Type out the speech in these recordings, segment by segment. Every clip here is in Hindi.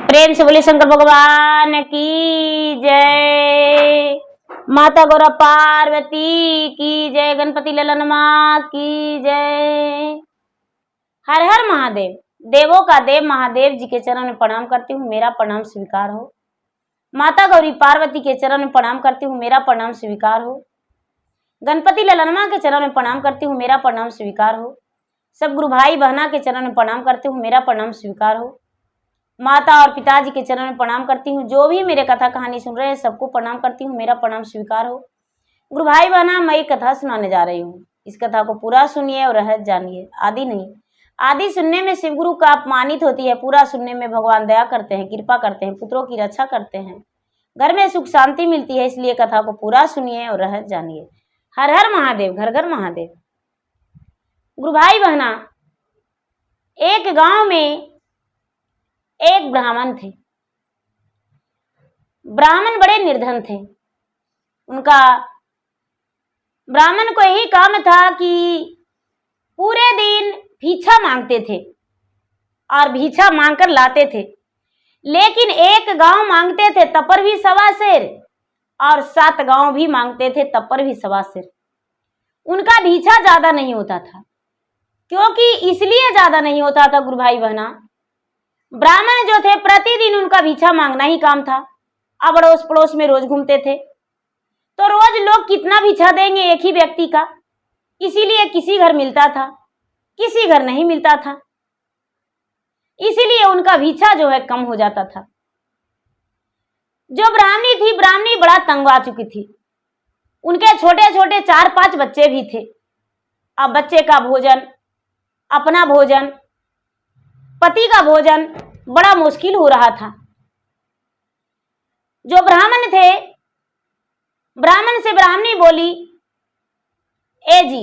प्रेम से बोले शंकर भगवान की जय। माता गौरा पार्वती की जय। गणपति ललन माँ की जय। हर हर महादेव। देवों का देव महादेव जी के चरण में प्रणाम करती हूँ, मेरा प्रणाम स्वीकार हो। माता गौरी पार्वती के चरण में प्रणाम करती हूँ, मेरा प्रणाम स्वीकार हो। गणपति ललन माँ के चरण में प्रणाम करती हूँ, मेरा प्रणाम स्वीकार हो। सब गुरु भाई बहना के चरण में प्रणाम करती हूँ, मेरा प्रणाम स्वीकार हो। माता और पिताजी के चरण में प्रणाम करती हूँ। जो भी मेरे कथा कहानी सुन रहे हैं सबको प्रणाम करती हूँ, मेरा प्रणाम स्वीकार हो। गुरु भाई बहना, मैं एक कथा सुनाने जा रही हूँ। इस कथा को पूरा सुनिए और रहस्य जानिए। आदि नहीं, आदि सुनने में शिव गुरु का अपमानित होती है, पूरा सुनने में भगवान दया करते हैं, कृपा करते हैं, पुत्रों की रक्षा करते हैं, घर में सुख शांति मिलती है। इसलिए कथा को पूरा सुनिए और रहस्य जानिए। हर हर महादेव, घर घर महादेव। गुरु भाई बहना, एक गांव में एक ब्राह्मण थे। ब्राह्मण बड़े निर्धन थे। उनका ब्राह्मण को यही काम था कि पूरे दिन भिक्षा मांगते थे और भिक्षा मांगकर लाते थे। लेकिन एक गांव मांगते थे तब पर भी 1.25 सेर और 7 गांव भी मांगते थे तब पर भी 1.25 सेर। उनका भिक्षा ज्यादा नहीं होता था। क्योंकि इसलिए ज्यादा नहीं होता था गुरु भाई बहना, ब्राह्मण जो थे प्रतिदिन उनका भिक्षा मांगना ही काम था। अब अड़ोस पड़ोस में रोज घूमते थे, तो रोज लोग कितना भिक्षा देंगे एक ही व्यक्ति का। इसीलिए किसी घर मिलता था, किसी घर नहीं मिलता था। इसीलिए उनका भिक्षा जो है कम हो जाता था। जो ब्राह्मणी थी, ब्राह्मणी बड़ा तंग आ चुकी थी। उनके छोटे छोटे 4-5 बच्चे भी थे। अब बच्चे का भोजन, अपना भोजन, पति का भोजन बड़ा मुश्किल हो रहा था। जो ब्राह्मण थे, ब्राह्मण से ब्राह्मणी बोली, ए जी,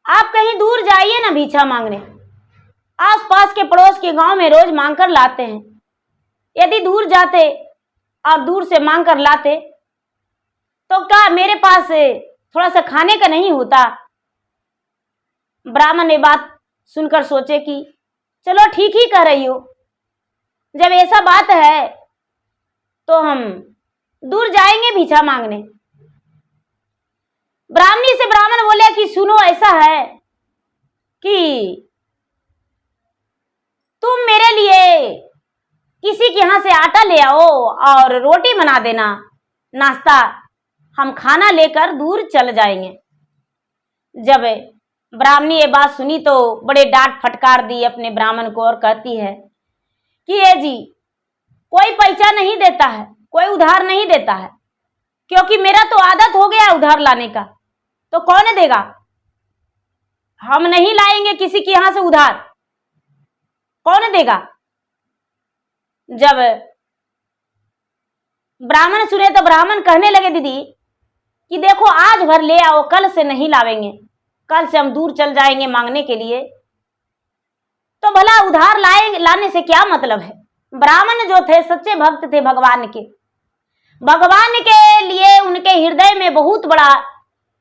आप कहीं दूर जाइए ना भिक्षा मांगने। आसपास के पड़ोस के गांव में रोज मांग कर लाते हैं। यदि दूर जाते और दूर से मांग कर लाते तो क्या मेरे पास थोड़ा सा खाने का नहीं होता? ब्राह्मण ने बात सुनकर सोचे कि चलो ठीक ही कह रही हो, जब ऐसा बात है तो हम दूर जाएंगे भिक्षा मांगने। ब्राह्मणी से ब्राह्मण बोले कि सुनो, ऐसा है कि तुम मेरे लिए किसी के यहां से आटा ले आओ और रोटी बना देना, नाश्ता। हम खाना लेकर दूर चल जाएंगे। जब ब्राह्मणी ये बात सुनी तो बड़े डांट फटकार दी अपने ब्राह्मण को और कहती है कि ये जी, कोई पैसा नहीं देता है, कोई उधार नहीं देता है, क्योंकि मेरा तो आदत हो गया उधार लाने का। तो कौन देगा? हम नहीं लाएंगे किसी के यहां से उधार, कौन देगा? जब ब्राह्मण सुने तो ब्राह्मण कहने लगे, दीदी कि देखो, आज भर ले आओ, कल से नहीं लावेंगे, कल से हम दूर चल जाएंगे मांगने के लिए। तो भला उधार लाने से क्या मतलब है? ब्राह्मण जो थे सच्चे भक्त थे भगवान के। भगवान के लिए उनके हृदय में बहुत बड़ा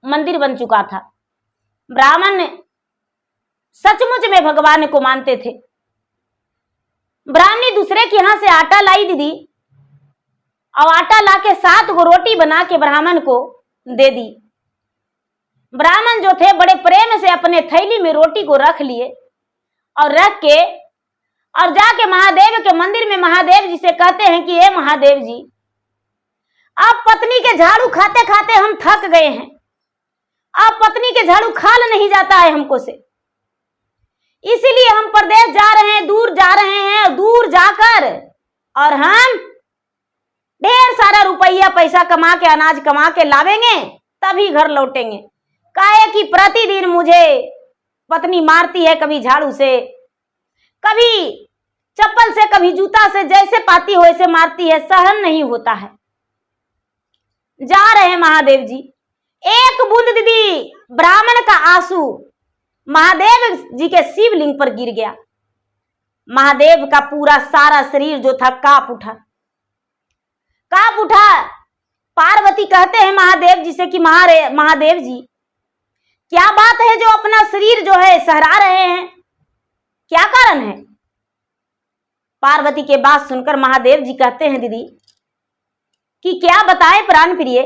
मंदिर बन चुका था। ब्राह्मण सचमुच में भगवान को मानते थे। ब्राह्मणी दूसरे के यहां से आटा लाई दीदी, और आटा लाके 7 गो रोटी बना के ब्राह्मण को दे दी। ब्राह्मण जो थे बड़े प्रेम से अपने थैली में रोटी को रख लिए और रख के और जाके महादेव के मंदिर में महादेव जी से कहते हैं कि हे महादेव जी, आप पत्नी के झाड़ू खाते खाते हम थक गए हैं। आप पत्नी के झाड़ू खाल नहीं जाता है हमको से, इसीलिए हम प्रदेश जा रहे हैं, दूर जा रहे हैं। दूर जाकर और हम ढेर सारा रुपया पैसा कमा के, अनाज कमा के लावेंगे, तभी घर लौटेंगे। काहे कि प्रतिदिन मुझे पत्नी मारती है, कभी झाड़ू से, कभी चप्पल से, कभी जूता से, जैसे पाती हो ऐसे मारती है, सहन नहीं होता है। जा रहे हैं महादेव जी। एक बूंद दीदी ब्राह्मण का आंसू महादेव जी के शिवलिंग पर गिर गया। महादेव का पूरा सारा शरीर जो था कांप उठा, कांप उठा। पार्वती कहते हैं महादेव जी से कि महादेव जी, क्या बात है जो अपना शरीर जो है सहरा रहे हैं, क्या कारण है? पार्वती के बात सुनकर महादेव जी कहते हैं दीदी कि क्या बताएं प्राण प्रिय,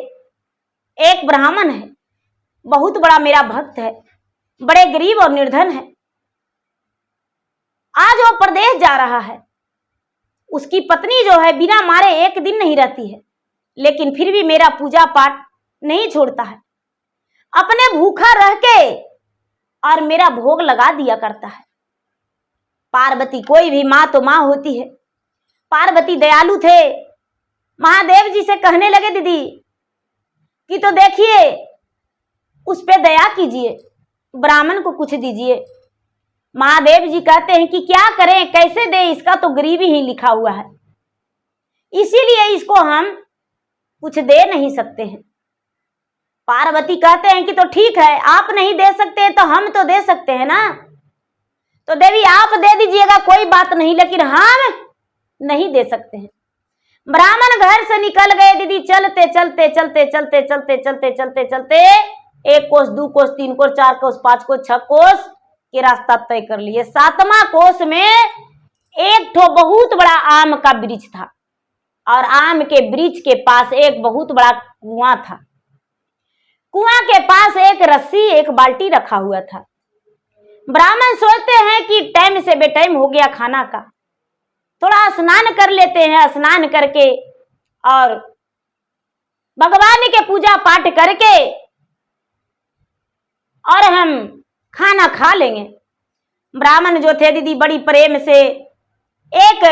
एक ब्राह्मण है, बहुत बड़ा मेरा भक्त है, बड़े गरीब और निर्धन है। आज वो प्रदेश जा रहा है, उसकी पत्नी जो है बिना मारे एक दिन नहीं रहती है, लेकिन फिर भी मेरा पूजा पाठ नहीं छोड़ता है, अपने भूखा रह के और मेरा भोग लगा दिया करता है। पार्वती, कोई भी माँ तो माँ होती है, पार्वती दयालु थे, महादेव जी से कहने लगे दीदी कि तो देखिए उस पे दया कीजिए, ब्राह्मण को कुछ दीजिए। महादेव जी कहते हैं कि क्या करें, कैसे दे, इसका तो गरीबी ही लिखा हुआ है, इसीलिए इसको हम कुछ दे नहीं सकते हैं। पार्वती कहते हैं कि तो ठीक है, आप नहीं दे सकते तो हम तो दे सकते हैं ना, तो देवी आप दे दीजिएगा, कोई बात नहीं, लेकिन हम नहीं दे सकते हैं। ब्राह्मण घर से निकल गए दीदी, चलते चलते चलते चलते चलते चलते चलते चलते 1 कोस 2 कोस 3 कोस 4 कोस 5 कोस 6 कोस के रास्ता तय कर लिए। 7वां कोस में एक ठो बहुत बड़ा आम का वृक्ष था और आम के वृक्ष के पास एक बहुत बड़ा कुआं था। कुआं के पास एक रस्सी, एक बाल्टी रखा हुआ था। ब्राह्मण सोचते हैं कि टाइम से बेटाइम हो गया खाना का, थोड़ा स्नान कर लेते हैं, स्नान करके और भगवान के पूजा पाठ करके और हम खाना खा लेंगे। ब्राह्मण जो थे दीदी बड़ी प्रेम से एक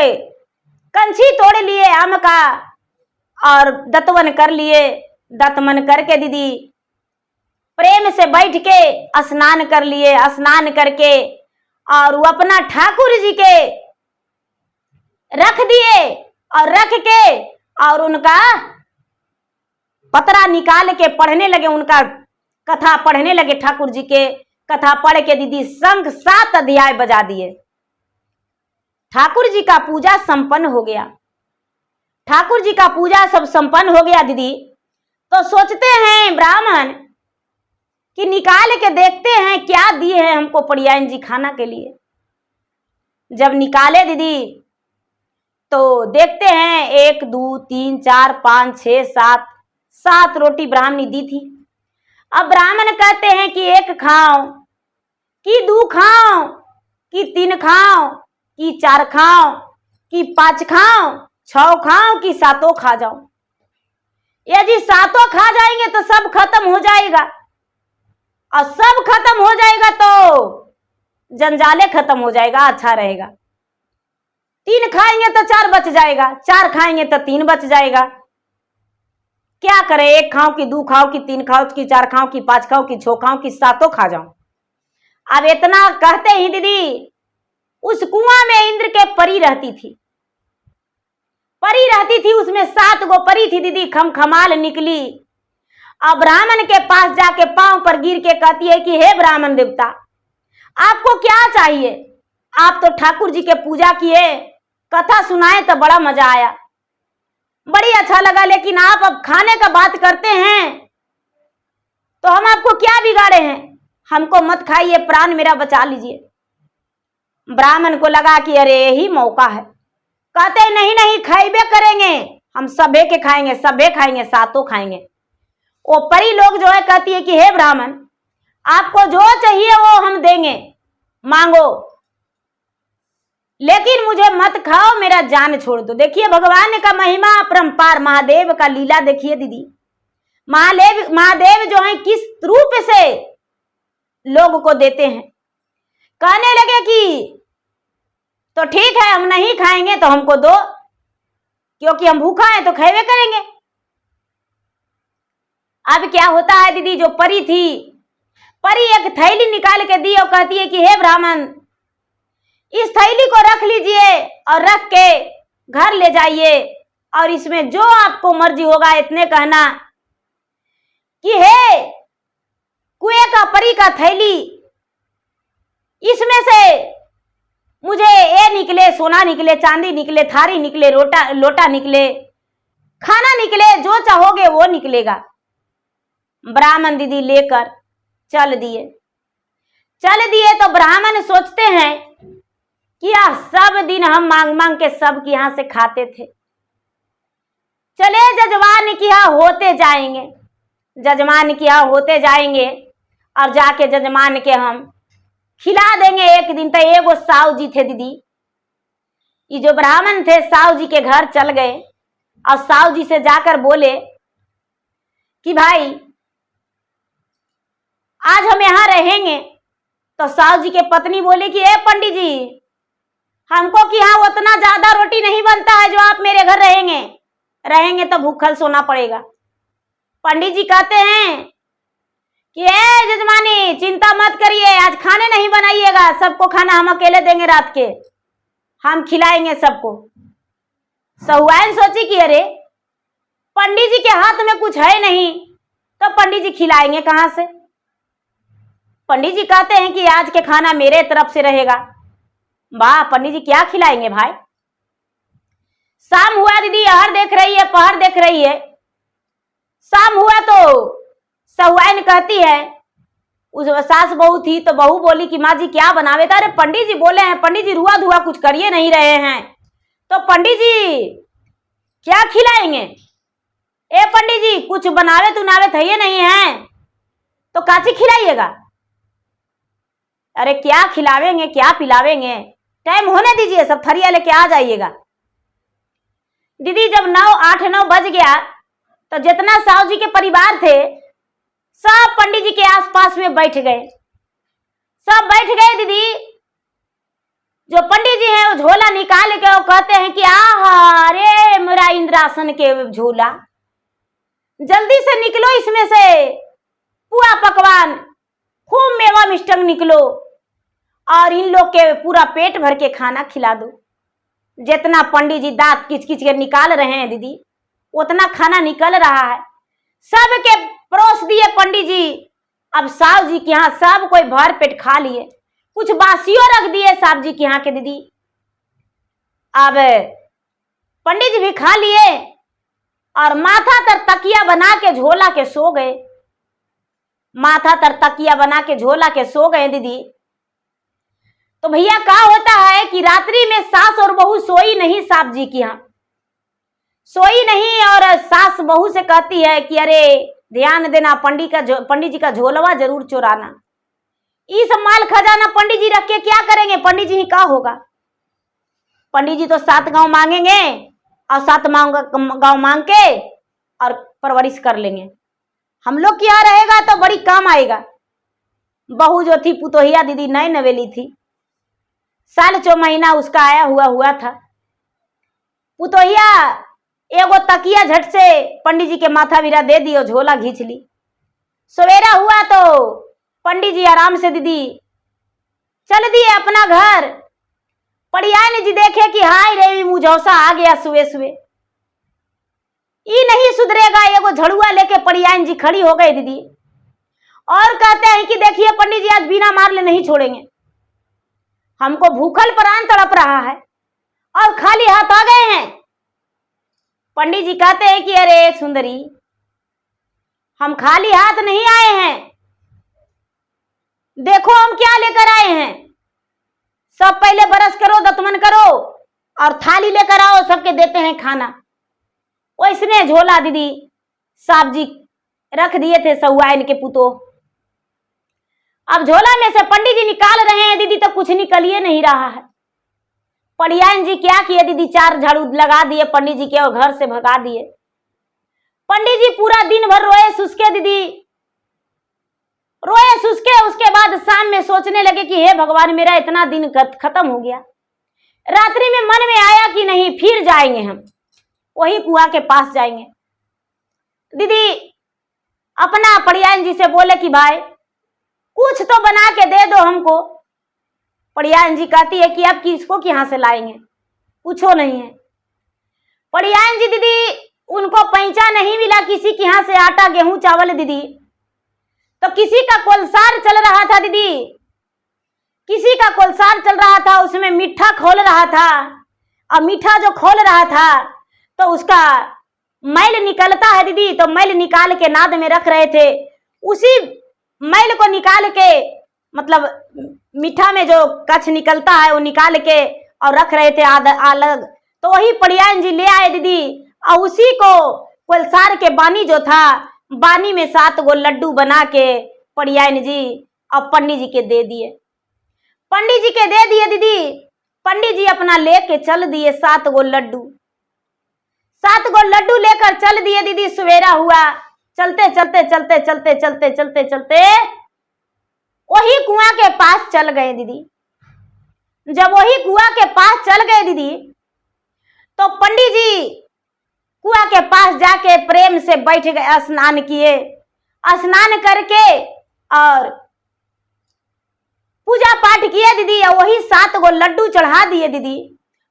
कंची तोड़ लिए आम का और दतवन कर लिए। दतमन करके दीदी प्रेम से बैठ के स्नान कर लिए। स्नान करके और वो अपना ठाकुर जी के रख दिए और रख के और उनका पतरा निकाल के पढ़ने लगे, उनका कथा पढ़ने लगे। ठाकुर जी के कथा पढ़ के दीदी शंख 7 अध्याय बजा दिए। ठाकुर जी का पूजा संपन्न हो गया। ठाकुर जी का पूजा सब संपन्न हो गया दीदी, तो सोचते हैं ब्राह्मण कि निकाल के देखते हैं क्या दिए हैं हमको परियायन जी खाना के लिए। जब निकाले दीदी तो देखते हैं 1 2 3 4 5 6 7 रोटी ब्राह्मणी दी थी। अब ब्राह्मण कहते हैं कि 1 खाओ कि 2 खाओ कि 3 खाओ कि 4 खाओ कि 5 खाओ 6 खाओ कि 7 खा जाओ। यदि 7 खा जाएंगे तो सब खत्म हो जाएगा, और सब खत्म हो जाएगा तो जंजाले खत्म हो जाएगा, अच्छा रहेगा। 3 खाएंगे तो 4 बच जाएगा, 4 खाएंगे तो 3 बच जाएगा। क्या करें, 1 खाओ कि 2 खाओ कि 3 खाओ कि 4 खाओ कि 5 खाओ कि 6 खाओ कि 7 खा जाओ। अब इतना कहते ही दीदी उस कुआं में इंद्र के परी रहती थी। परी रहती थी, उसमें 7 गो परी थी दीदी, खमखमाल निकली। अब ब्राह्मण के पास जाके पांव पर गिर के कहती है कि हे ब्राह्मण देवता, आपको क्या चाहिए? आप तो ठाकुर जी के पूजा किए, कथा सुनाए तो बड़ा मजा आया, बड़ी अच्छा लगा, लेकिन आप अब खाने का बात करते हैं तो हम आपको क्या बिगाड़े हैं? हमको मत खाइए, प्राण मेरा बचा लीजिए। ब्राह्मण को लगा कि अरे यही मौका है। कहते नहीं नहीं, खाइबे करेंगे, हम सबे के खाएंगे, सबे खाएंगे, 7 खाएंगे। वो परी लोग जो है कहती है कि हे ब्राह्मण, आपको जो चाहिए वो हम देंगे, मांगो, लेकिन मुझे मत खाओ, मेरा जान छोड़ दो। देखिए भगवान का महिमा अपरंपार, महादेव का लीला देखिए दीदी। महादेव जो है किस रूप से लोग को देते हैं। कहने लगे कि तो ठीक है, हम नहीं खाएंगे तो हमको दो, क्योंकि हम भूखा है तो खाएंगे करेंगे। अब क्या होता है दीदी, जो परी थी, परी एक थैली निकाल के दी और कहती है कि हे ब्राह्मण, इस थैली को रख लीजिए और रख के घर ले जाइए, और इसमें जो आपको मर्जी होगा इतने कहना कि हे कुएं का परी का थैली, इसमें से मुझे ये निकले, सोना निकले, चांदी निकले, थारी निकले, लोटा निकले, खाना निकले, जो चाहोगे वो निकलेगा। ब्राह्मण दीदी लेकर चल दिए। तो ब्राह्मण सोचते हैं कि यह सब दिन हम मांग मांग के सब के यहाँ से खाते थे। चले जजमान के यहाँ होते जाएंगे, जजमान के यहाँ होते जाएंगे और जाके जजमान के हम खिला देंगे एक दिन। तो एगो साहू जी थे दीदी, ये जो ब्राह्मण थे साहू जी के घर चल गए और साहू जी से जाकर बोले कि भाई आज हम यहाँ रहेंगे। तो साहू जी के पत्नी बोले कि ए पंडित जी, हमको कि यहाँ उतना ज्यादा रोटी नहीं बनता है जो आप मेरे घर रहेंगे तो भूखल सोना पड़ेगा। पंडित जी कहते हैं कि ए जजमानी चिंता मत करिए, आज खाने नहीं बनाइएगा, सबको खाना हम अकेले देंगे, रात के हम खिलाएंगे सबको। सहुआइन सोची कि अरे पंडित जी के हाथ में कुछ है नहीं तो पंडित जी खिलाएंगे कहां से। पंडित जी कहते हैं कि आज के खाना मेरे तरफ से रहेगा। वाह पंडित जी क्या खिलाएंगे भाई। शाम हुआ दीदी, आहर देख रही है, पहर देख रही है। शाम हुआ तो सहुआइन कहती है, उस सास बहू थी तो बहू बोली कि माँ जी क्या बनावे। अरे पंडित जी बोले हैं, पंडित जी रुआ धुआ कुछ करिए नहीं रहे हैं, तो पंडित जी क्या खिलाएंगे। ए पंडित जी कुछ बनावे तुनावे थे नहीं है तो काची खिलाइएगा। अरे क्या खिलावेंगे क्या पिलावेंगे, टाइम होने दीजिए, सब थरिया लेके आ जाइएगा। दीदी जब 8-9 बज गया तो जितना साहू जी के परिवार थे सब पंडित जी के आसपास में बैठ गए, सब बैठ गए। दीदी जो पंडित जी हैं वो झोला निकाल के वो कहते हैं कि आहा रे मेरा इंद्रासन के झोला, जल्दी से निकलो इसमें से पूरा पकवान, खूब मेवा मिष्टन निकलो और इन लोग के पूरा पेट भर के खाना खिला दो। जितना पंडित जी दांत किच किच के निकाल रहे हैं दीदी उतना खाना निकल रहा है, सबके परोस दिए पंडित जी। अब साहू जी के यहाँ सब कोई भर पेट खा लिए, कुछ बासियों रख दिए साहब जी के यहाँ के दीदी। अब पंडित जी भी खा लिए और माथा तर तकिया बना के झोला के सो गए, माथा तर तकिया बना के झोला के सो गए दीदी। तो भैया क्या होता है कि रात्रि में सास और बहू सोई नहीं साहब जी की यहाँ, सोई नहीं, और सास बहू से कहती है कि अरे ध्यान देना पंडित जी का झोलवा जरूर चुराना। इस माल खजाना पंडित जी रख के क्या करेंगे, पंडित जी का होगा। पंडित जी तो 7 गांव मांगेंगे और 7 गांव मांग के और परवरिश कर लेंगे। हम लोग के यहाँ रहेगा तो बड़ी काम आएगा। बहू जो थी पुतोहिया दीदी नई नवेली थी, साल 6 महीना उसका आया हुआ था। पुतोहिया एगो तकिया झट से पंडित जी के माथा बिरा दे दी और झोला घींच ली। सवेरा हुआ तो पंडित जी आराम से दीदी चल दिए अपना घर। पड़ियान जी देखे कि हाय रे मुझौसा आ गया सुबह सुबह, ये नहीं सुधरेगा। एगो झड़ुआ लेके पड़ियान जी खड़ी हो गई दीदी और कहते हैं कि देखिए पंडित जी आज बिना मार ले नहीं छोड़ेंगे, हमको भूखल प्राण तड़प रहा है और खाली हाथ आ गए हैं। पंडित जी कहते हैं कि अरे सुंदरी हम खाली हाथ नहीं आए हैं, देखो हम क्या लेकर आए हैं। सब पहले ब्रश करो, दतमन करो और थाली लेकर आओ, सबके देते हैं खाना। वैसने झोला दीदी साहब जी रख दिए थे सहुआइन के पुतो। अब झोला में से पंडित जी निकाल रहे हैं दीदी तो कुछ निकलिए नहीं रहा है। पड़ियान जी क्या किए दीदी, 4 झाड़ू लगा दिए पंडित जी के और घर से भगा दिए। पंडित जी पूरा दिन भर रोए सुसके दीदी, रोए सुसके। उसके बाद शाम में सोचने लगे कि हे भगवान मेरा इतना दिन खत्म हो गया। रात्रि में मन में आया कि नहीं फिर जाएंगे, हम वही कुआं के पास जाएंगे। दीदी अपना पड़ियान जी से बोले कि भाई कुछ तो बना के दे दो हमको। पड़ियान जी कहती है कि अब किसको यहाँ से लाएंगे, कुछो नहीं है। पड़ियान जी दीदी उनको पैंचा नहीं मिला किसी के यहाँ से आटा गेहूं चावल दीदी, तो किसी का कोलसार चल रहा था दीदी, किसी का कोलसार चल रहा था, उसमें मीठा खोल रहा था। और मीठा जो खोल रहा था तो उसका मैल निकलता है दीदी, तो मैल निकाल के नाद में रख रहे थे। उसी मैल को निकाल के मतलब मीठा में जो कच्छ निकलता है वो निकाल के और रख रहे थे अलग। तो वही पड़ियान जी ले आए दीदी, और उसी को कोलसार के बानी जो था, बानी में 7 गो लड्डू बना के पड़ियान जी और पंडित जी के दे दिए। पंडित जी के दे दिए दीदी। पंडित जी अपना लेके चल दिए 7 गो लड्डू। 7 गो लड्डू लेकर चल दिए दीदी। सवेरा हुआ, चलते चलते चलते चलते चलते चलते चलते वही कुआं के पास चल गए दीदी। जब वही कुआं के पास चल गए दीदी, तो पंडित जी कुआं के पास जाके प्रेम से बैठ गए, स्नान किए। स्नान करके और पूजा पाठ किए दीदी, और वही 7 गो लड्डू चढ़ा दिए दीदी,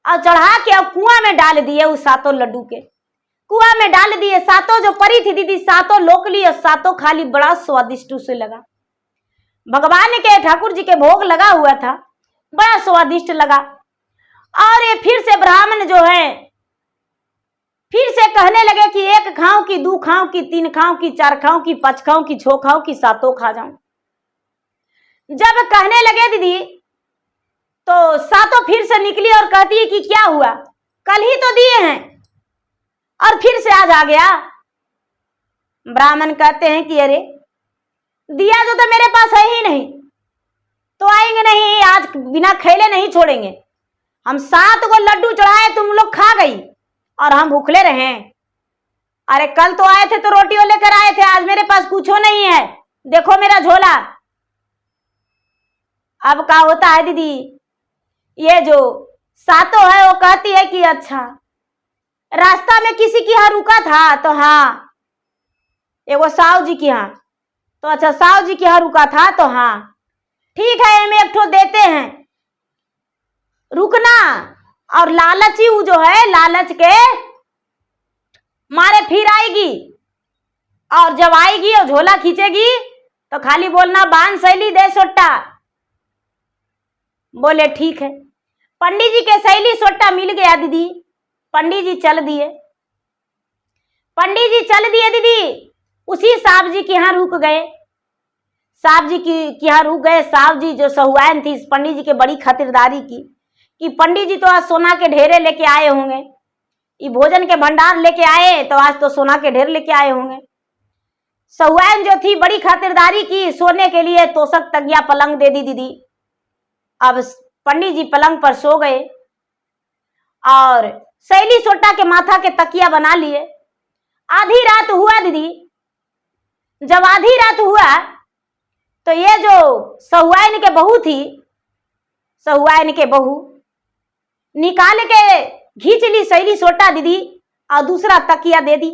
और चढ़ा के अब कुआं में डाल दिए। उस 7 लड्डू के कुआं में डाल दिए। 7 जो परी थी दीदी, 7 लोक ली और 7 खाली। बड़ा स्वादिष्ट उसे लगा। भगवान के ठाकुर जी के भोग लगा हुआ था, बड़ा स्वादिष्ट लगा। और ये फिर से ब्राह्मण जो है फिर से कहने लगे कि 1 खाऊं कि 2 खाऊं कि 3 खाऊं कि 4 खाऊं कि 5 खाऊं कि 6 खाऊं कि 7 खा जाऊं। जब कहने लगे दीदी, तो 7 फिर से निकली और कहती है कि क्या हुआ, कल ही तो दिए हैं और फिर से आज आ गया। ब्राह्मण कहते हैं कि अरे दिया जो तो मेरे पास है ही नहीं, तो आएंगे नहीं, आज बिना खेले नहीं छोड़ेंगे। हम 7 गो लड्डू चढ़ाए, तुम लोग खा गई और हम भूखले रहे। अरे कल तो आए थे तो रोटियों लेकर आए थे, आज मेरे पास कुछ नहीं है, देखो मेरा झोला। अब क्या होता है दीदी, ये जो 7 है वो कहती है कि अच्छा रास्ता में किसी की यहाँ रुका था, तो हाँ एगो साहु जी की यहाँ, तो अच्छा साहु जी के यहाँ रुका था, तो हाँ ठीक है, हमें एक ठो देते हैं, रुकना। और लालची वो जो है, लालच के मारे फिर आएगी, और जब आएगी और झोला खींचेगी तो खाली बोलना बांध शैली दे सोट्टा। बोले ठीक है। पंडित जी के शैली सोट्टा मिल गया दीदी। पंडित जी चल दिए। पंडित जी चल दिए दीदी। उसी साहब जी के यहाँ रुक गए। साहब जी की यहाँ रुक गए। साहब जी जो सहुआइन थी पंडित जी के बड़ी खातिरदारी की कि पंडित जी तो आज सोना के ढेरे लेके आए होंगे, ये भोजन के भंडार लेके आए तो आज तो सोना के ढेर लेके आए होंगे। सहुआइन जो थी बड़ी खातिरदारी की, सोने के लिए तोशक तकिया पलंग दे दी दीदी। अब पंडित जी पलंग पर सो गए और शैली सोटा के माथा के तकिया बना लिए। आधी रात हुआ दीदी। जब आधी रात हुआ तो ये जो सहुआइन के बहू थी, सहुआइन के बहू निकाल के खींच ली शैली सोटा दीदी और दूसरा तकिया दे दी।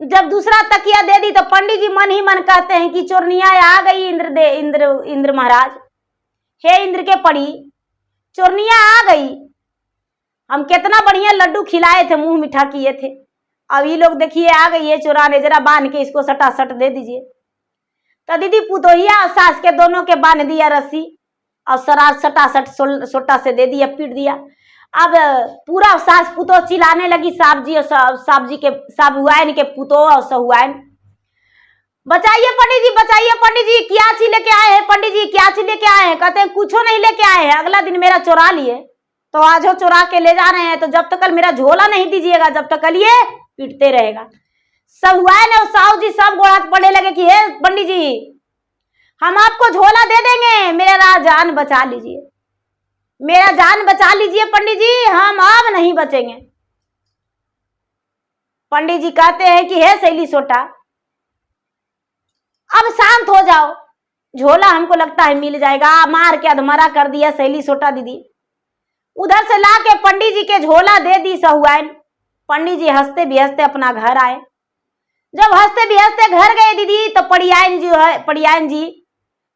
जब दूसरा तकिया दे दी तो पंडित जी मन ही मन कहते हैं कि चोरनिया आ गई इंद्र महाराज, हे इंद्र के पड़ी, चोरनिया आ गई। हम कितना बढ़िया लड्डू खिलाए थे, मुंह मीठा किए थे, अब ये लोग देखिए आ गई है चुराने, जरा बांध के इसको सटा सट दे दीजिए। तो दीदी पुतोहिया और सास के दोनों के बांध दिया रस्सी और सरार सटा सट सोटा से दे दिया, पीट दिया। अब पूरा सास पुतो चिल्लाने लगी, साहब जी और साहब जी के साहुआइन के पुतो और सहुआइन, बचाइए पंडित जी, बचाइए पंडित जी, क्या चीज लेके आए हैं पंडित जी, क्या चीज लेके आए हैं। कहते हैं कुछ नहीं लेके आए हैं, अगला दिन मेरा चुरा लिए तो आज वो चुरा के ले जा रहे हैं, तो जब तक कल मेरा झोला नहीं दीजिएगा जब तक कल ये पीटते रहेगा। सहुआइन और साहु जी सब गोड़ हाथ पड़ने लगे कि हे पंडित जी, हम आपको झोला दे देंगे, मेरा जान बचा लीजिए, मेरा जान बचा लीजिए पंडित जी, हम अब नहीं बचेंगे। पंडित जी कहते हैं कि हे शैली सोटा, अब शांत हो जाओ, झोला हमको लगता है मिल जाएगा। मार के अधमरा कर दिया शैली सोटा दीदी। उधर से ला के पंडित जी के झोला दे दी सहुआइन। पंडित जी हंसते भी हंसते अपना घर आए। जब हंसते भी हंसते घर गए दीदी तो पड़ियाइन जी है, पड़ियाइन जी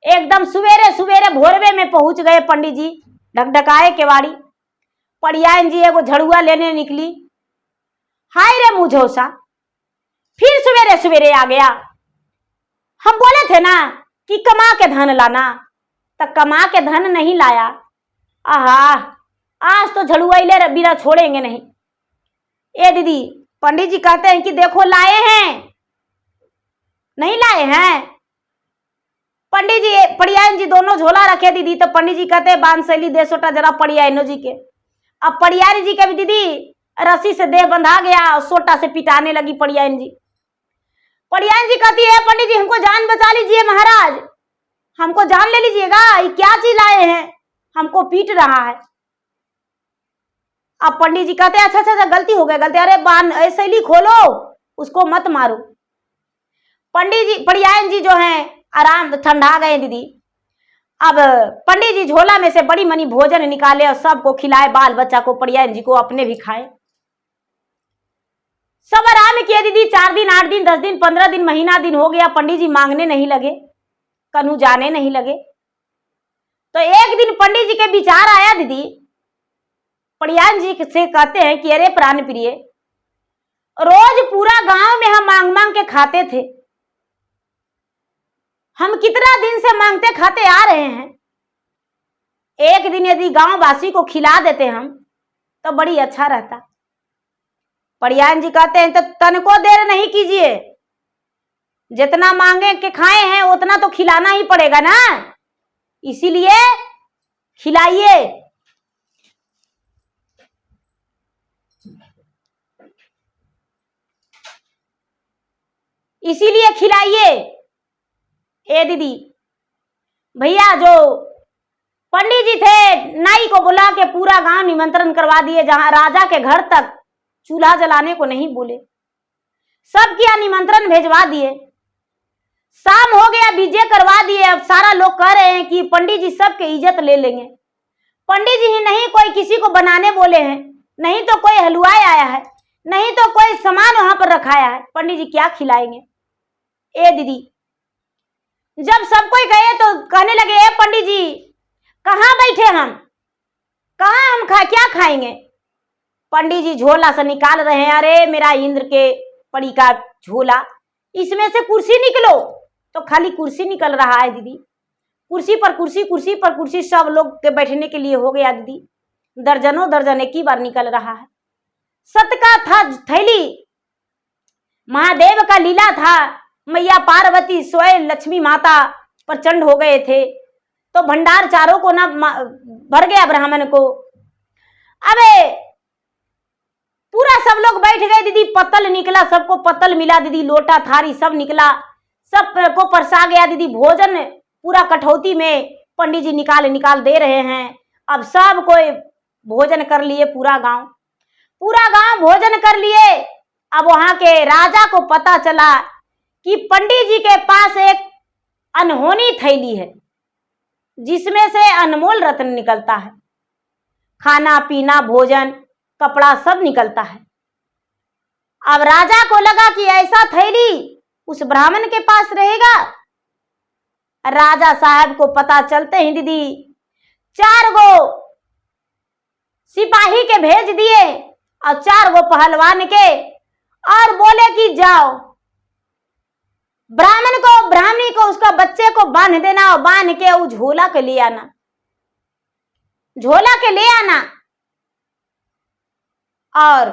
एकदम सुवेरे सुवेरे भोरवे में पहुंच गए। पंडित जी ढकढकाए केवाड़ी। पड़ियाइन जी एगो झड़ुआ लेने निकली। हाय रे मुझौसा, फिर सुवेरे सुवेरे आ गया। हम बोले थे ना कि कमा के धन लाना, तो कमा के धन नहीं लाया। आहा, आज तो झड़ुआइले बिना छोड़ेंगे नहीं। ए दीदी, पंडित जी कहते हैं कि देखो लाए हैं, नहीं लाए हैं। पंडित जी पड़ियान जी दोनों झोला रखे दीदी। तो पंडित जी कहते बांसली दे सोटा जरा पड़ियानो जी के। अब पड़ियान जी के भी दीदी रस्सी से देह बंधा गया और सोटा से पिटाने लगी पड़ियान जी। पड़ियान जी कहती है पंडित जी हमको जान बचा लीजिए महाराज, हमको जान ले लीजिएगा, ये क्या चीज लाए हैं, हमको पीट रहा है। अब पंडित जी कहते हैं अच्छा अच्छा गलती हो गई गलती, अरे बान ऐसे ही खोलो, उसको मत मारो। पंडित जी पड़ियान जी जो हैं आराम ठंडा गए दीदी। अब पंडित जी झोला में से बड़ी मनी भोजन निकाले और सबको खिलाए, बाल बच्चा को, पड़ियान जी को, अपने भी खाए। सब आराम किए दीदी। 4 दिन 8 दिन 10 दिन 15 दिन महीना दिन हो गया, पंडित जी मांगने नहीं लगे, कनु जाने नहीं लगे। तो एक दिन पंडित जी के विचार आया दीदी, पड़ियान जी से कहते हैं कि अरे प्राण प्रिय, रोज पूरा गांव में हम मांग मांग के खाते थे, हम कितना दिन से मांगते खाते आ रहे हैं, एक दिन यदि गांव वासी को खिला देते हम तो बड़ी अच्छा रहता। पड़ियान जी कहते हैं तो तनको देर नहीं कीजिए, जितना मांगे के खाए हैं उतना तो खिलाना ही पड़ेगा ना, इसीलिए खिलाइए। इसीलिए खिलाइए। ए दीदी भैया जो पंडित जी थे नाई को बुला के पूरा गांव निमंत्रण करवा दिए, जहां राजा के घर तक चूल्हा जलाने को नहीं बोले, सब किया निमंत्रण भेजवा दिए। शाम हो गया, बीजे करवा दिए। अब सारा लोग कह रहे हैं कि पंडित जी सबके इज्जत ले लेंगे। पंडित जी ही नहीं कोई किसी को बनाने बोले हैं, नहीं तो कोई हलवाई आया है, नहीं तो कोई सामान वहां पर रखाया है, पंडित जी क्या खिलाएंगे। ए दीदी जब सब कोई गए तो कहने लगे ए पंडित जी कहाँ बैठे हम, कहाँ हम क्या खाएंगे। पंडित जी झोला से निकाल रहे हैं, अरे मेरा इंद्र के पड़ी का झोला, इसमें से कुर्सी निकलो। तो खाली कुर्सी निकल रहा है दीदी, कुर्सी पर कुर्सी, कुर्सी पर कुर्सी, सब लोग के बैठने के लिए हो गया दीदी। दर्जनों दर्जन एक ही बार निकल रहा है। सत का था थैली, महादेव का लीला था, मैया पार्वती स्वयं लक्ष्मी माता प्रचंड हो गए थे, तो भंडार चारों को ना भर गया ब्राह्मण को। अबे पूरा सब लोग बैठ गए दीदी, पत्तल निकला, सबको पत्तल मिला दीदी, लोटा थारी सब निकला, सब को परसा गया दीदी। भोजन पूरा कठौती में पंडित जी निकाल दे रहे हैं। अब सब कोई भोजन कर लिए, पूरा गांव भोजन कर लिए। अब वहां के राजा को पता चला कि पंडित जी के पास एक अनहोनी थैली है, जिसमें से अनमोल रत्न निकलता है, खाना पीना भोजन कपड़ा सब निकलता है। अब राजा को लगा कि ऐसा थैली उस ब्राह्मण के पास रहेगा। राजा साहब को पता चलते ही दीदी 4 गो सिपाही के भेज दिए और 4 गो पहलवान के, और बोले कि जाओ ब्राह्मण को ब्राह्मणी को उसका बच्चे को बांध देना, और बांध के वो झोला के ले आना, झोला के ले आना। और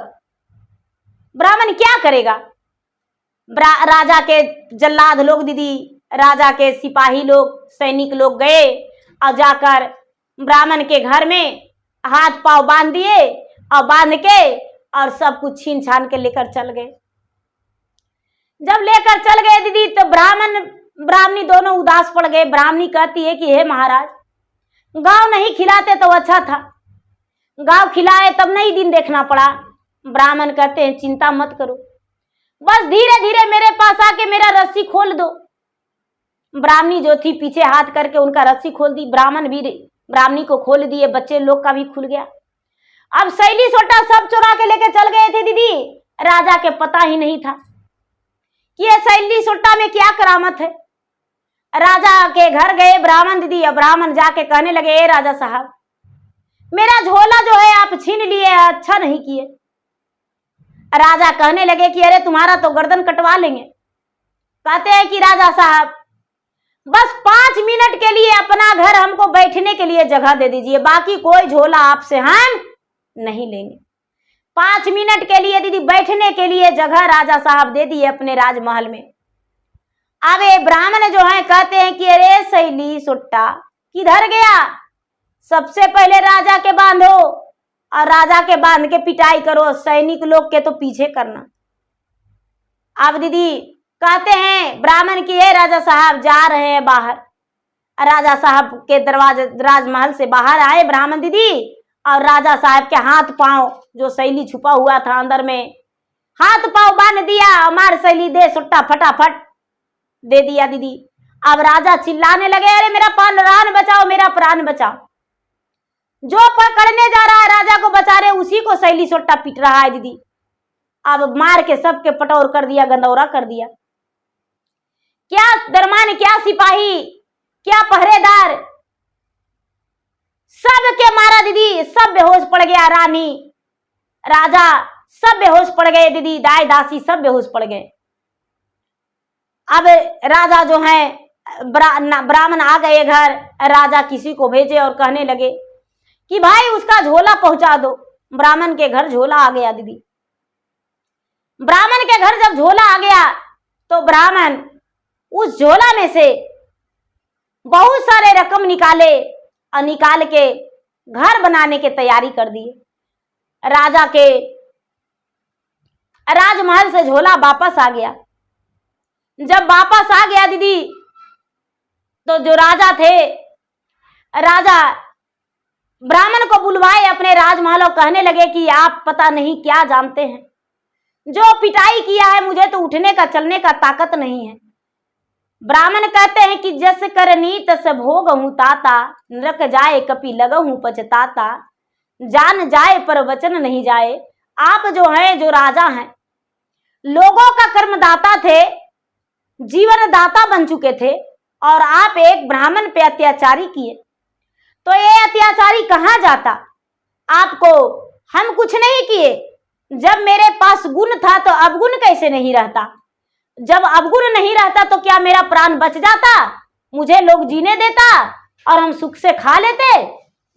ब्राह्मण क्या करेगा, राजा के जल्लाद लोग दीदी, राजा के सिपाही लोग, सैनिक लोग गए और जाकर ब्राह्मण के घर में हाथ पांव बांध दिए, और बांध के और सब कुछ छीन छान के लेकर चल गए। जब लेकर चल गए दीदी तो ब्राह्मण ब्राह्मणी दोनों उदास पड़ गए। ब्राह्मणी कहती है कि हे महाराज, गांव नहीं खिलाते तो अच्छा था, गांव खिलाए तब नहीं दिन देखना पड़ा। ब्राह्मण कहते हैं चिंता मत करो, बस धीरे धीरे मेरे पास आके मेरा रस्सी खोल दो। ब्राह्मणी जो थी पीछे हाथ करके उनका रस्सी खोल दी, ब्राह्मण भी ब्राह्मणी को खोल दिए, बच्चे लोग का भी खुल गया। अब सैली सोटा सब चुरा के लेके चल गए थे दीदी। राजा के पता ही नहीं था कि ये सैली सोटा में क्या करामत है। राजा के घर गए ब्राह्मण दीदी, अब ब्राह्मण जाके कहने लगे ए राजा साहब, मेरा झोला जो है आप छीन लिए, अच्छा नहीं किए। राजा कहने लगे कि अरे तुम्हारा तो गर्दन कटवा लेंगे। कहते हैं कि राजा साहब बस 5 मिनट के लिए अपना घर हमको बैठने के लिए जगह दे दीजिए, बाकी कोई झोला आपसे हम नहीं लेंगे। 5 मिनट के लिए दीदी बैठने के लिए जगह राजा साहब दे दिए अपने राजमहल में। अब ये ब्राह्मण जो है कहते हैं कि अरे सैली सुट्टा किधर गया, सबसे पहले राजा के बांधो और राजा के बांध के पिटाई करो, सैनिक लोग के तो पीछे करना। अब दीदी कहते हैं ब्राह्मण की, ये राजा साहब जा रहे हैं बाहर। राजा साहब के दरवाजे राजमहल से बाहर आए ब्राह्मण दीदी, और राजा साहब के हाथ पांव जो शैली छुपा हुआ था अंदर में, हाथ पांव बांध दिया, मार शैली दे सुट्टा फटाफट दे दिया दीदी। अब राजा चिल्लाने लगे, अरे मेरा प्राण बचाओ, मेरा प्राण बचाओ। जो पकड़ने जा रहा है राजा को बचा रहे, उसी को शैली सुट्टा पीट रहा है दीदी। अब मार के सबके पटौर कर दिया, गंदौरा कर दिया। क्या दरमान, क्या सिपाही, क्या पहरेदार, सब के मारा दीदी, सब बेहोश पड़ गया। रानी राजा सब बेहोश पड़ गए दीदी, दाई दासी सब बेहोश पड़ गए। अब राजा जो है ब्राह्मण आ गए घर, राजा किसी को भेजे और कहने लगे कि भाई उसका झोला पहुंचा दो। ब्राह्मण के घर झोला आ गया दीदी। ब्राह्मण के घर जब झोला आ गया तो ब्राह्मण उस झोला में से बहुत सारे रकम निकाले और निकाल के घर बनाने की तैयारी कर दी। राजा के राजमहल से झोला वापस आ गया। जब वापस आ गया दीदी तो जो राजा थे, राजा ब्राह्मण को बुलवाए अपने राजमहल और कहने लगे कि आप पता नहीं क्या जानते हैं, जो पिटाई किया है मुझे तो उठने का चलने का ताकत नहीं है। ब्राह्मण कहते हैं कि जस करनी तस भोग हूं ताता, नरक जाए कपि लगहूं पछताता, जान जाए पर वचन नहीं जाए। आप जो हैं, जो राजा हैं, लोगों का कर्मदाता थे, जीवन दाता बन चुके थे, और आप एक ब्राह्मण पे अत्याचारी किए, तो ये अत्याचारी कहाँ जाता? आपको हम कुछ नहीं किए, जब मेरे पास गुण था तो अवगुण कैसे नहीं रहता? जब अवगुण नहीं रहता तो क्या मेरा प्राण बच जाता? मुझे लोग जीने देता और हम सुख से खा लेते?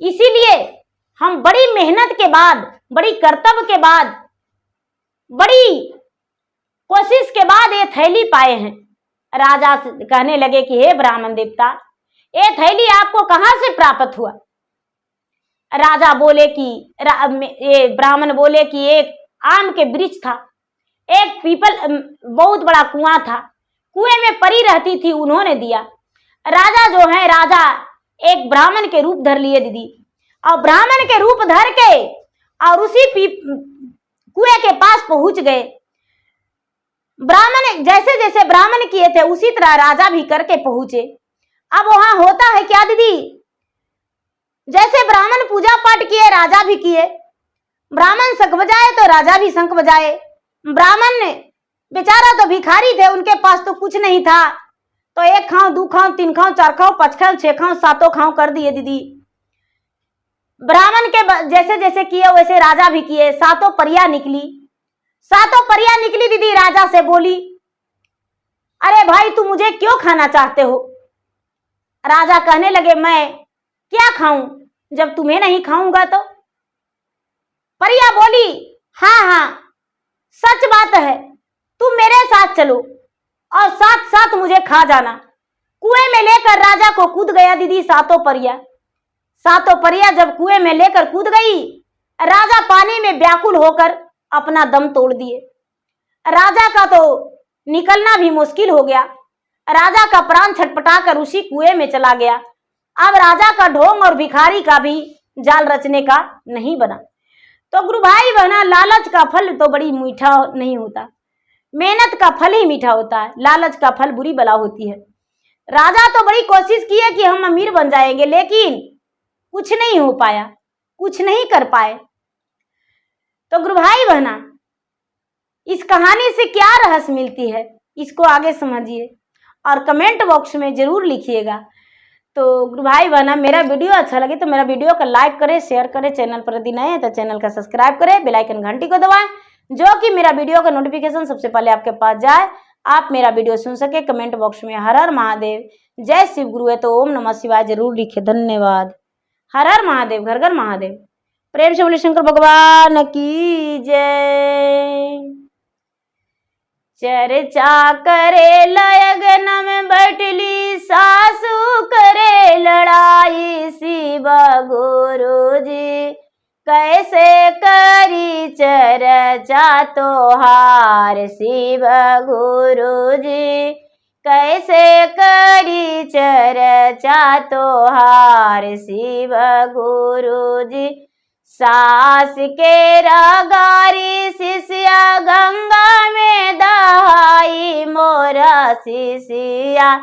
इसीलिए हम बड़ी मेहनत के बाद, बड़ी कर्तव्य के बाद, बड़ी कोशिश के बाद ये थैली पाए हैं। राजा कहने लगे कि हे ब्राह्मण देवता, ये थैली आपको कहां से प्राप्त हुआ? राजा बोले कि ये ब्राह्मण बोले कि एक आम के वृक्ष था, एक पीपल, बहुत बड़ा कुआं था, कुएं में परी रहती थी, उन्होंने दिया। राजा जो है, राजा एक ब्राह्मण के रूप धर लिए दीदी, और ब्राह्मण के रूप धर के और उसी कुएं के पास पहुंच गए। ब्राह्मण जैसे जैसे ब्राह्मण किए थे उसी तरह राजा भी करके पहुंचे। अब वहां होता है क्या दीदी, जैसे ब्राह्मण पूजा पाठ किए राजा भी किए, ब्राह्मण शंख बजाए तो राजा भी शंख बजाए। ब्राह्मण बेचारा तो भिखारी थे, उनके पास तो कुछ नहीं था, तो एक खाओ, दो खाओ, तीन खाओ, चार खाओ, पांच खाओ, छह खाओ, सातों खाओ कर दिए दीदी। ब्राह्मण के जैसे जैसे किए वैसे राजा भी किए। सातों परियां निकली, सातों परियां निकली दीदी, राजा से बोली, अरे भाई तू मुझे क्यों खाना चाहते हो? राजा कहने लगे, मैं क्या खाऊं जब तुम्हें नहीं खाऊंगा तो? परिया बोली, हाँ हाँ सच बात है, तुम मेरे साथ चलो और साथ साथ मुझे खा जाना। कुएं में लेकर राजा को कूद गया दीदी सातों परिया। सातों परिया जब कुएं में लेकर कूद गई, राजा पानी में व्याकुल होकर अपना दम तोड़ दिए। राजा का तो निकलना भी मुश्किल हो गया, राजा का प्राण छटपटाकर उसी कुएं में चला गया। अब राजा का ढोंग और भिखारी का भी जाल रचने का नहीं बना। तो गुरु भाई बहना, लालच का फल तो बड़ी मीठा नहीं होता, मेहनत का फल ही मीठा होता है, लालच का फल बुरी बला होती है। राजा तो बड़ी कोशिश की है कि हम अमीर बन जाएंगे, लेकिन कुछ नहीं हो पाया, कुछ नहीं कर पाए। तो गुरु भाई बहना, इस कहानी से क्या रहस्य मिलती है, इसको आगे समझिए और कमेंट बॉक्स में जरूर लिखिएगा। तो गुरु भाई बहना, मेरा वीडियो अच्छा लगे तो मेरा वीडियो को लाइक करें, शेयर करें, चैनल पर यदि नए हैं तो चैनल का सब्सक्राइब करें, बेल आइकन घंटी को दबाएं, जो कि मेरा वीडियो का नोटिफिकेशन सबसे पहले आपके पास जाए, आप मेरा वीडियो सुन सके। कमेंट बॉक्स में हर हर महादेव, जय शिव गुरु है तो ओम नमः शिवाय जरूर लिखे। धन्यवाद। हर हर महादेव, घर घर महादेव। प्रेम से बोले शंकर भगवान की जय। चर्चा करे लगन में बैठली सासू करे लड़ाई शिव गुरुजी कैसे करी चर्चा तोहार शिव गुरुजी कैसे करी चर्चा तोहार शिव गुरुजी सास के रागारी शिष्या गंगा में दहाई मोरा शिष्या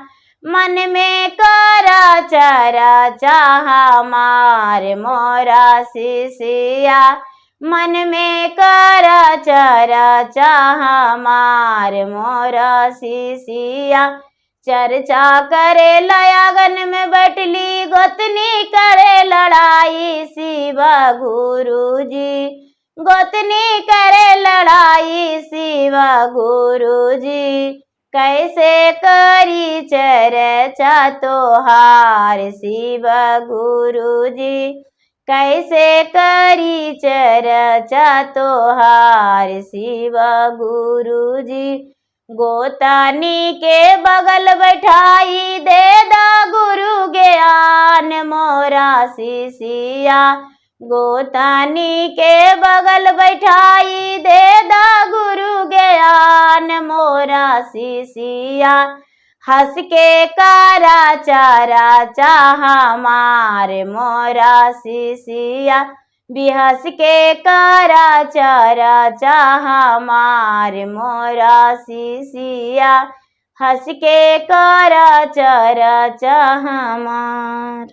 मन में करा चर्चा हमार मोरा शिष्या मन में करा चर्चा हमार मोरा शिष्या चर्चा करे लगन में बैठली गोतनी करे लड़ाई शिव गुरुजी गोतनी करे लड़ाई शिव गुरुजी कैसे करी चर्चा तोहार शिव गुरुजी कैसे करी चर्चा तोहार शिव गुरुजी गोतानी के बगल बैठाई दे दा गुरु ज्ञान मोरा शिष्या गोतानी के बगल बैठाई दे दा गुरु ज्ञान मोरा शिष्या हंस के कारा चारा चाह हमारे मोरा शिष्या बिहस के करा चरा चाह हमार मोरा शिष्या हंस के करा चरा चाह हमार।